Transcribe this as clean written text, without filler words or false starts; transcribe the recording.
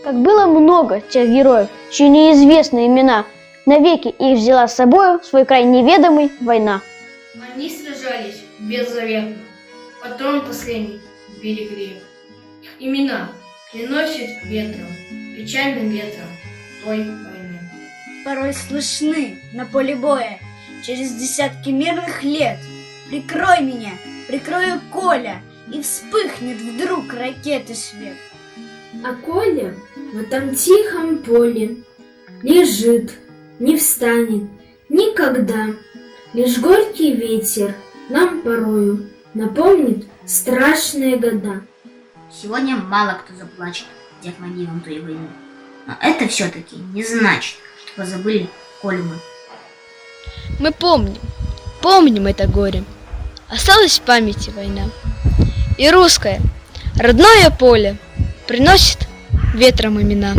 Как было много тех героев, чьи неизвестны имена, навеки их взяла с собой в свой край неведомый война. Они сражались беззаветно, патрон последний берегли. Их имена приносят ветром, печальным ветром той войны. Порой слышны на поле боя через десятки мирных лет. Прикрой меня, прикрою Коля, и вспыхнет вдруг ракеты свет. А Коля в этом тихом поле лежит, не встанет никогда. Лишь горький ветер нам порою напомнит страшные года. Сегодня мало кто заплачет тех могилам той войны. Но это все-таки не значит, что позабыли Колю мы. Мы помним это горе. Осталась в памяти война. И русское, родное поле приносит ветром имена.